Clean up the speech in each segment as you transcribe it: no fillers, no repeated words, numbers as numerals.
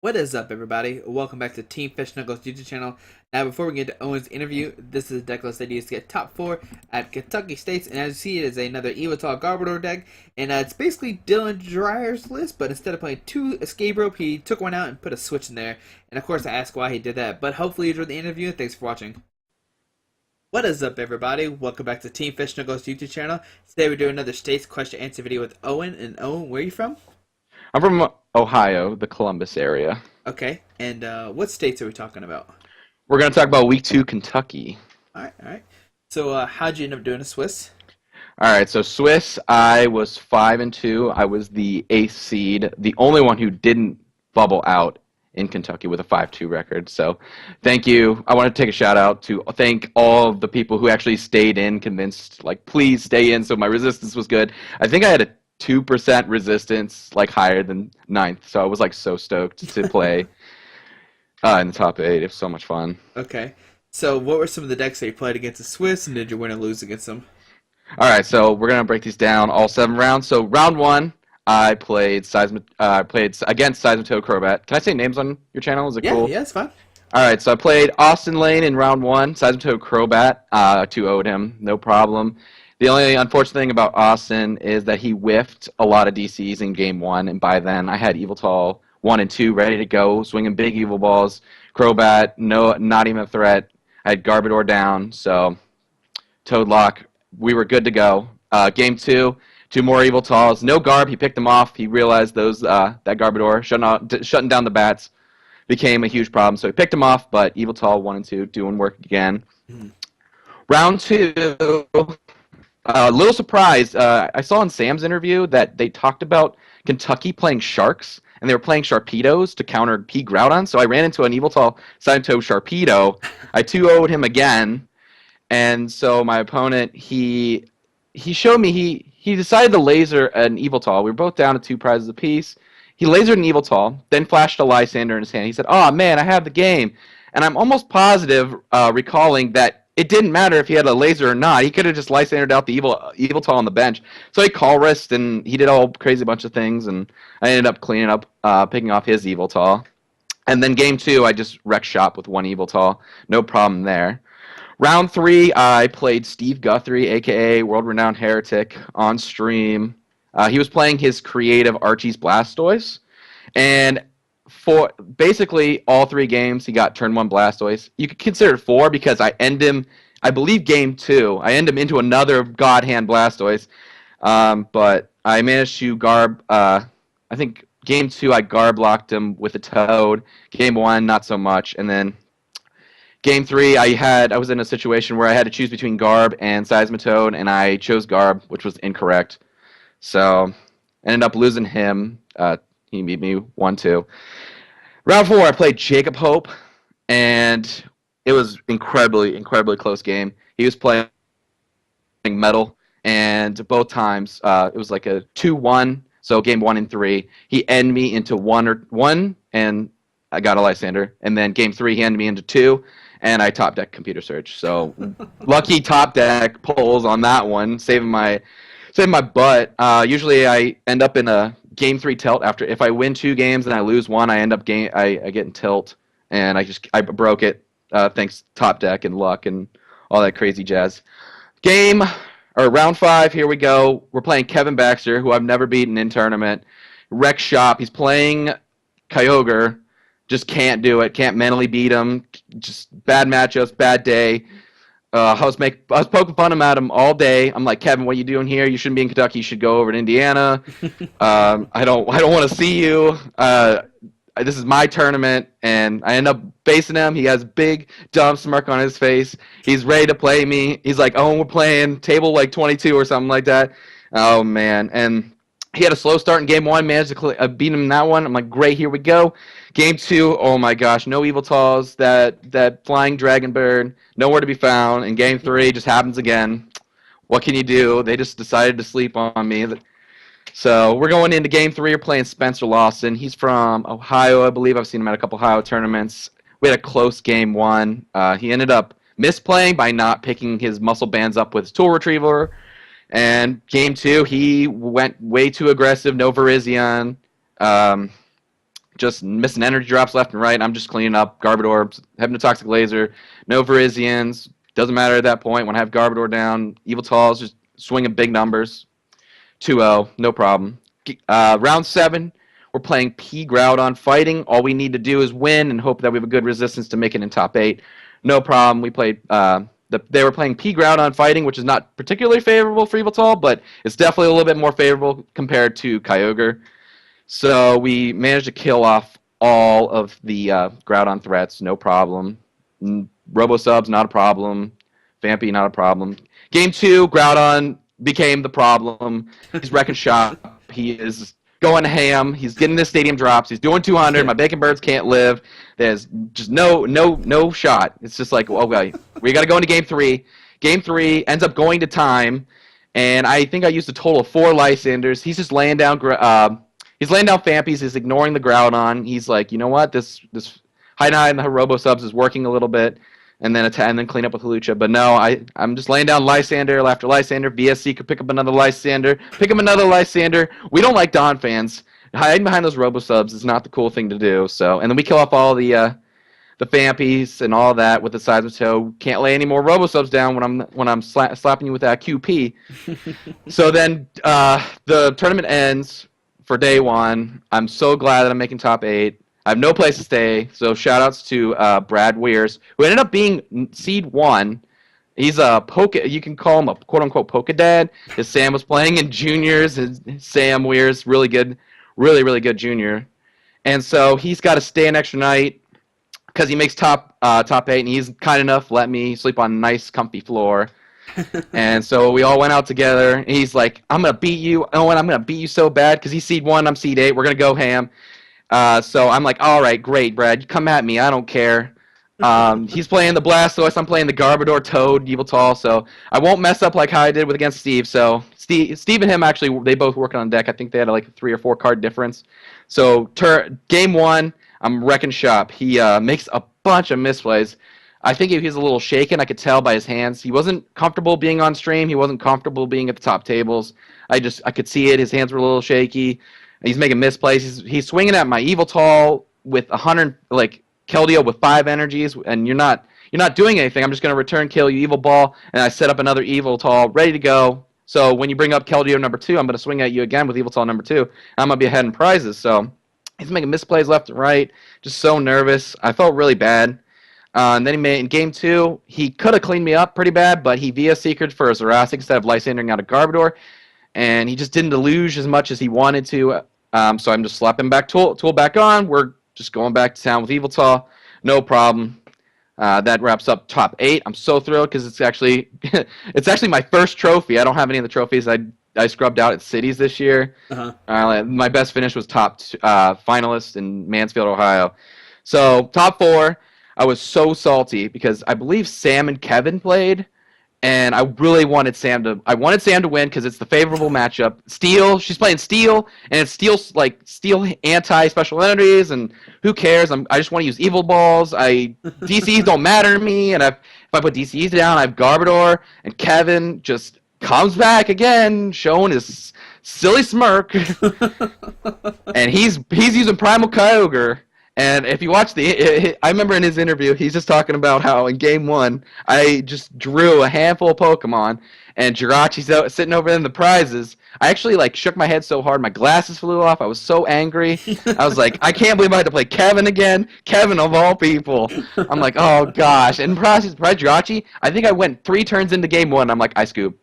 What is up, everybody? Welcome back to Team Fish Knuckles YouTube channel. Now, before we get to Owen's interview, this is a deck list that used to get top 4 at Kentucky States, and as you see, it is another Yveltal Garbodor deck, and it's basically Dylan Dreyer's list, but instead of playing 2 Escape Rope, he took one out and put a switch in there, and of course I asked why he did that, but hopefully you enjoyed the interview, and thanks for watching. What is up, everybody? Welcome back to Team Fish Knuckles YouTube channel. Today we're doing another States question answer video with Owen, and Owen, where are you from? I'm from Ohio, the Columbus area. Okay, and what states are we talking about? We're going to talk about week 2, Kentucky. Alright. So, how'd you end up doing a Swiss? All right, so Swiss, I was 5-2. I was the 8th seed, the only one who didn't bubble out in Kentucky with a 5-2 record. So, thank you. I want to take a shout out to thank all of the people who actually stayed in, convinced, like, please stay in. So my resistance was good. I think I had a 2% resistance, like higher than 9th. So I was like so stoked to play in the top 8. It was so much fun. Okay. So, what were some of the decks that you played against the Swiss, and did you win or lose against them? All right, so we're gonna break these down all 7 rounds. So round 1, I played against Seismitoad Crobat. Can I say names on your channel? Is it cool? Yeah, it's fine. All right, so I played Austin Lane in round 1. Seismitoad Crobat, 2-0'd him, no problem. The only unfortunate thing about Austin is that he whiffed a lot of DCs in game 1, and by then I had Yveltal 1 and 2 ready to go, swinging big evil balls. Crobat, no, not even a threat. I had Garbodor down, so Toadlock, we were good to go. Game 2, 2 more Yveltals. No Garb, he picked them off. He realized that Garbodor shutting down the bats became a huge problem, so he picked them off, but Yveltal 1 and 2 doing work again. Round 2, a little surprised. I saw in Sam's interview that they talked about Kentucky playing Sharks, and they were playing Sharpedos to counter P. Groudon, so I ran into an Yveltal Seismitoad Sharpedo. I 2-0'd him again, and so my opponent, he showed me he decided to laser an Yveltal. We were both down to 2 prizes apiece. He lasered an Yveltal, then flashed a Lysander in his hand. He said, "Oh man, I have the game," and I'm almost positive, recalling that it didn't matter if he had a laser or not. He could have just Lysandered out the Yveltal on the bench. So he call risked, and he did a whole crazy bunch of things, and I ended up cleaning up, picking off his Yveltal. And then game 2, I just wrecked shop with 1 Yveltal. No problem there. Round 3, I played Steve Guthrie, a.k.a. World-Renowned Heretic, on stream. He was playing his creative Archie's Blastoise, and for basically all 3 games, he got turn 1 Blastoise. You could consider it 4 because I end him, I believe game 2, I end him into another God Hand Blastoise. But I managed to Garb, I think game 2 I Garb locked him with a Toad. Game 1, not so much. And then game 3, I was in a situation where I had to choose between Garb and Seismitoad, and I chose Garb, which was incorrect. So I ended up losing him. He beat me 1-2. Round 4, I played Jacob Hope, and it was incredibly close game. He was playing Metal, and both times it was like a 2-1. So game 1 and 3, he ended me into 1, and I got a Lysander. And then game 3, he ended me into 2, and I top deck Computer Search. So lucky top deck pulls on that one, saving my butt. Usually I end up in a game 3 tilt after. If I win 2 games and I lose 1, I end up I get in tilt, and I broke it thanks top deck and luck and all that crazy jazz. Round 5, here we go. We're playing Kevin Baxter, who I've never beaten in tournament. Wreck shop. He's playing Kyogre. Just can't do it. Can't mentally beat him. Just bad matchups, bad day. I was poking fun at him all day. I'm like, Kevin, what are you doing here? You shouldn't be in Kentucky. You should go over to Indiana. I don't want to see you. This is my tournament, and I end up facing him. He has a big dumb smirk on his face. He's ready to play me. He's like, "Oh, we're playing table like 22 or something like that." Oh man! And he had a slow start in game 1. Managed to beat him in that one. I'm like, great, here we go. Game 2, oh my gosh, no Yveltals. That flying dragon bird, nowhere to be found. And game 3 just happens again. What can you do? They just decided to sleep on me. So we're going into game 3. We're playing Spencer Lawson. He's from Ohio, I believe. I've seen him at a couple Ohio tournaments. We had a close game 1. He ended up misplaying by not picking his muscle bands up with his tool retriever. And game 2, he went way too aggressive, no Virizion. just missing energy drops left and right. I'm just cleaning up Garbodor, Hypnotoxic Laser, no Virizions. Doesn't matter at that point. When I have Garbodor down, Yveltal's just swinging big numbers. 2-0, no problem. Round 7, we're playing P Groudon fighting. All we need to do is win and hope that we have a good resistance to make it in top 8. No problem. We played. They were playing P Groudon fighting, which is not particularly favorable for Yveltal, but it's definitely a little bit more favorable compared to Kyogre. So we managed to kill off all of the Groudon threats, no problem. Robo-Subs, not a problem. Vampy, not a problem. Game 2, Groudon became the problem. He's wrecking shop. He is going ham. He's getting the stadium drops. He's doing 200. My bacon birds can't live. There's just no shot. It's just like, okay, we got to go into Game 3. Game 3 ends up going to time, and I think I used a total of 4 Lysanders. He's just laying down. He's laying down Fampies. He's ignoring the Groudon. He's like, you know what? This hide in the Robo-Subs is working a little bit, and then clean up with Hawlucha. But no, I'm just laying down Lysander after Lysander. VSC could pick up another Lysander. Pick up another Lysander. We don't like Dawn fans. Hiding behind those Robo-Subs is not the cool thing to do. So, and then we kill off all the Fampies and all that with the Seismitoad. Can't lay any more Robo-Subs down when I'm slapping you with that QP. So then the tournament ends for day 1. I'm so glad that I'm making top 8. I have no place to stay, so shout-outs to Brad Weirs, who ended up being seed 1. He's a you can call him a quote-unquote Poke Dad. His Sam was playing in juniors. His Sam Weirs, really good, really good junior. And so he's got to stay an extra night because he makes top 8, and he's kind enough to let me sleep on a nice, comfy floor. And so we all went out together, and he's like, I'm going to beat you, Owen, I'm going to beat you so bad, because he's seed 1, I'm seed 8, we're going to go ham. So I'm like, all right, great, Brad, you come at me, I don't care. He's playing the Blastoise, I'm playing the Garbodor, Toad, Yveltal, so I won't mess up like how I did against Steve. So Steve and him, actually, they both worked on deck. I think they had like a 3 or 4 card difference. So game 1, I'm wrecking shop. He makes a bunch of misplays. I think he was a little shaken. I could tell by his hands. He wasn't comfortable being on stream. He wasn't comfortable being at the top tables. I could see it. His hands were a little shaky. He's making misplays. He's swinging at my Yveltal with 100, like Keldeo with 5 energies, and you're not doing anything. I'm just gonna return kill you, Evil Ball, and I set up another Yveltal ready to go. So when you bring up Keldeo number 2, I'm gonna swing at you again with Yveltal number 2. And I'm gonna be ahead in prizes. So he's making misplays left and right. Just so nervous. I felt really bad. And then in game 2, he could have cleaned me up pretty bad, but he Via Secret for a Jurassic instead of Lysandering out of Garbodor, and he just didn't deluge as much as he wanted to. So I'm just slapping back tool back on. We're just going back to town with Yveltal. No problem. That wraps up top 8. I'm so thrilled because it's actually my first trophy. I don't have any of the trophies I scrubbed out at Cities this year. My best finish was top finalist in Mansfield, Ohio. So top 4. I was so salty because I believe Sam and Kevin played, and I really wanted Sam to. I wanted Sam to win because it's the favorable matchup. Steel, she's playing Steel, and it's Steel anti-special energies, and who cares? I just want to use Evil Balls. DCs don't matter to me, and if I put DCs down, I have Garbodor, and Kevin just comes back again, showing his silly smirk, and he's using Primal Kyogre. And if you watch I remember in his interview, he's just talking about how in game 1, I just drew a handful of Pokemon, and Jirachi's sitting over in the prizes. I actually shook my head so hard, my glasses flew off. I was so angry. I was like, I can't believe I had to play Kevin again. Kevin of all people. I'm like, oh gosh. And prize Jirachi, I think I went 3 turns into game 1. I'm like,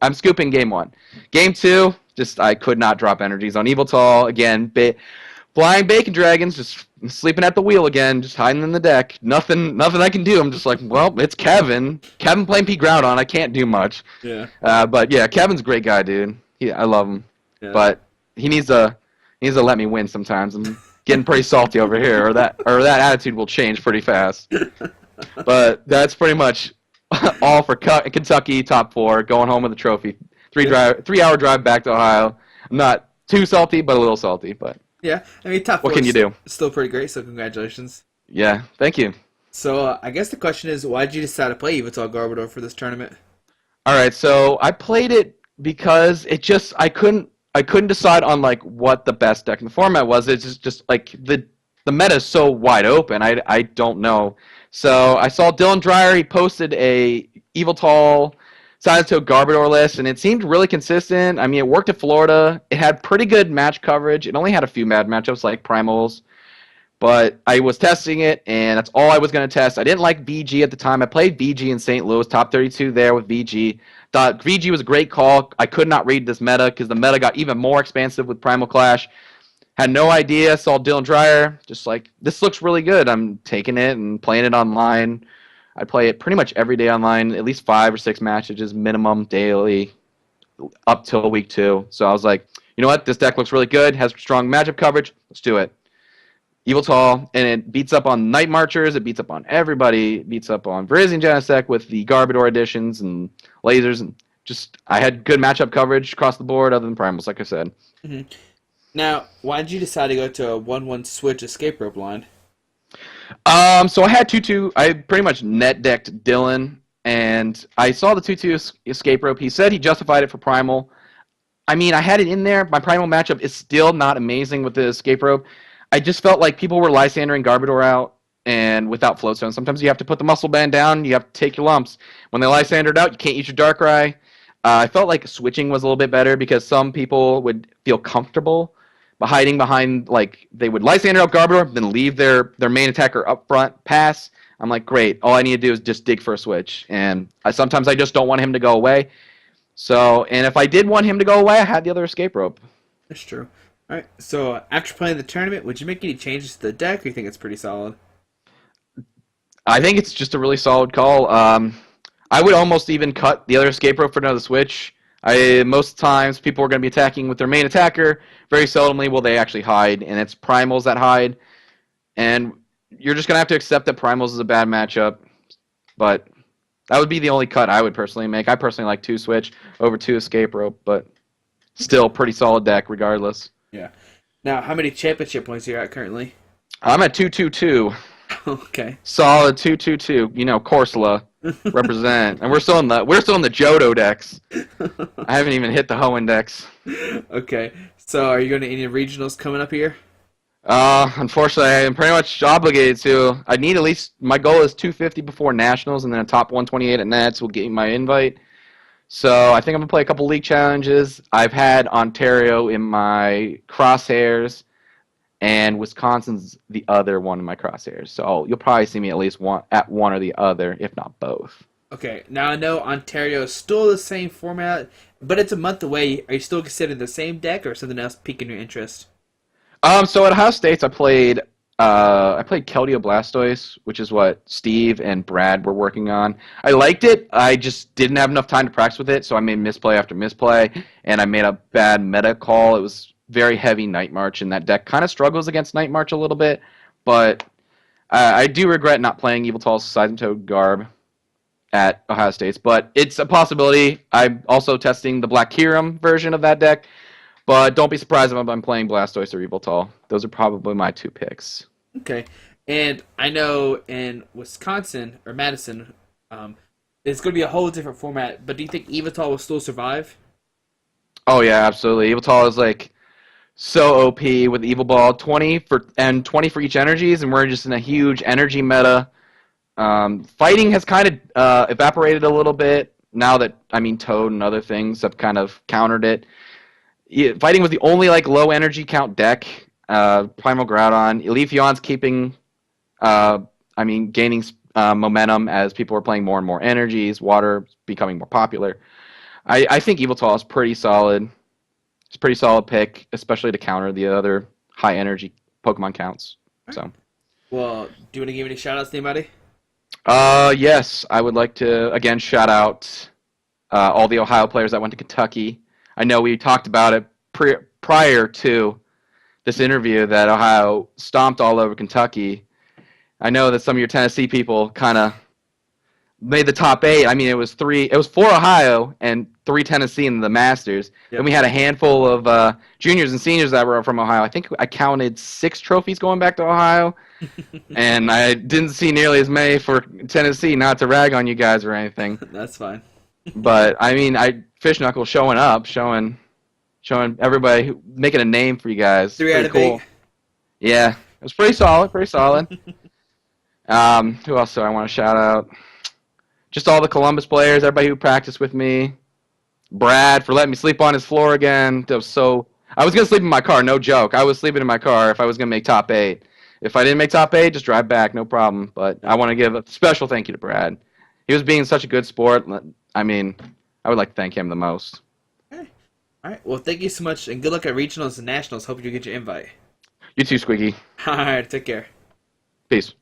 I'm scooping game 1. Game 2, I could not drop energies on Yveltal again. Flying Bacon Dragons, just sleeping at the wheel again, just hiding in the deck. Nothing I can do. I'm just like, well, it's Kevin. Kevin playing P Groudon. I can't do much. Yeah. But yeah, Kevin's a great guy, dude. I love him. Yeah. But he needs to let me win sometimes. I'm getting pretty salty over here, or that attitude will change pretty fast. But that's pretty much all for Kentucky top 4, going home with a trophy. 3-hour drive back to Ohio. I'm not too salty, but a little salty, but. Yeah, I mean, top 4 what can you do? Still pretty great, so congratulations. Yeah, thank you. So, I guess the question is, why did you decide to play Yveltal Garbodor for this tournament? Alright, so I played it because I couldn't decide on, what the best deck in the format was. It's just the the meta is so wide open. I don't know. So I saw Dylan Dreyer. He posted a Yveltal Silent Garbodor list, and it seemed really consistent. I mean, it worked at Florida. It had pretty good match coverage. It only had a few bad matchups like Primals, but I was testing it, and that's all I was going to test. I didn't like VG at the time. I played VG in St. Louis, top 32 there with VG. Thought VG was a great call. I could not read this meta because the meta got even more expansive with Primal Clash. Had no idea. Saw Dylan Dreyer. Just like, this looks really good. I'm taking it and playing it online. I play it pretty much every day online, at least 5 or 6 matches minimum daily up till week 2. So I was like, you know what? This deck looks really good. Has strong matchup coverage. Let's do it. Yveltal, and it beats up on Night Marchers. It beats up on everybody. It beats up on Virizion Genesect with the Garbodor additions and lasers. And just, I had good matchup coverage across the board other than Primals, like I said. Mm-hmm. Now, why did you decide to go to a 1-1 switch escape rope line? So I had 2-2. I pretty much net decked Dylan, and I saw the 2-2 escape rope. He said he justified it for Primal. I mean, I had it in there. My Primal matchup is still not amazing with the escape rope. I just felt like people were Lysandering Garbodor out, and without Float Stone. Sometimes you have to put the Muscle Band down. You have to take your lumps. When they Lysandered out, you can't use your Darkrai. I felt like switching was a little bit better because some people would feel comfortable hiding behind, like, they would Lysander out Garbodor, then leave their main attacker up front, pass. I'm like, great. All I need to do is just dig for a switch. And sometimes I just don't want him to go away. So, and if I did want him to go away, I had the other escape rope. That's true. All right. So, after playing the tournament, would you make any changes to the deck, or you think it's pretty solid? I think it's just a really solid call. I would almost even cut the other escape rope for another switch. Most times people are going to be attacking with their main attacker. Very seldomly will they actually hide, and it's Primals that hide. And you're just going to have to accept that Primals is a bad matchup. But that would be the only cut I would personally make. I personally like 2 switch over 2 escape rope, but still pretty solid deck regardless. Yeah. Now, how many championship points are you at currently? I'm at 2-2-2. Okay. Solid 2-2-2. You know, Corsola represent, and we're still in the Johto decks. I haven't even hit the Hoenn decks. Okay. So, are you going to any regionals coming up here? Unfortunately, I am pretty much obligated to. I need at least, my goal is 250 before nationals, and then a top 128 at Nets will get me my invite. So I think I'm gonna play a couple league challenges. I've had Ontario in my crosshairs, and Wisconsin's the other one in my crosshairs. So you'll probably see me at least one or the other, if not both. Okay, now I know Ontario is still the same format, but it's a month away. Are you still considering the same deck, or something else piquing your interest? So at Ohio State, I played Keldeo Blastoise, which is what Steve and Brad were working on. I liked it. I just didn't have enough time to practice with it, so I made misplay after misplay, and I made a bad meta call. It was very heavy Night March, and that deck kind of struggles against Night March a little bit, but I do regret not playing Yveltal's YveltalGarb at Ohio State's, but it's a possibility. I'm also testing the Black Kyurem version of that deck, but don't be surprised if I'm playing Blastoise or Yveltal. Those are probably my 2 picks. Okay, and I know in Wisconsin, or Madison, it's going to be a whole different format, but do you think Yveltal will still survive? Oh yeah, absolutely. Yveltal is like so OP with Evil Ball, 20 for each energies, and we're just in a huge energy meta. Fighting has kind of evaporated a little bit now that, I mean, Toad and other things have kind of countered it. Fighting was the only like low energy count deck. Primal Groudon, Leafeon's keeping, gaining momentum as people are playing more and more energies. Water becoming more popular. I think Yveltal is pretty solid. It's a pretty solid pick, especially to counter the other high energy Pokemon counts. So, well, do you want to give any shout outs to anybody? Yes, I would like to again shout out all the Ohio players that went to Kentucky. I know we talked about it prior to this interview that Ohio stomped all over Kentucky. I know that some of your Tennessee people kind of made the top 8. I mean, it was 4 Ohio and 3 Tennessee in the Masters. Yep. And we had a handful of juniors and seniors that were from Ohio. I think I counted 6 trophies going back to Ohio. And I didn't see nearly as many for Tennessee, not to rag on you guys or anything. That's fine. But, I mean, Fish Knuckle showing up, showing everybody, making a name for you guys. 3 out of cool. 8. Yeah. It was pretty solid, pretty solid. Who else do I want to shout out? Just all the Columbus players, everybody who practiced with me. Brad for letting me sleep on his floor again. That was so. I was gonna sleep in my car, no joke. I was sleeping in my car if I was gonna make top 8. If I didn't make top 8, just drive back, no problem. But I want to give a special thank you to Brad. He was being such a good sport. I mean, I would like to thank him the most. Okay. All right. Well, thank you so much, and good luck at regionals and nationals. Hope you get your invite. You too, Squeaky. All right. Take care. Peace.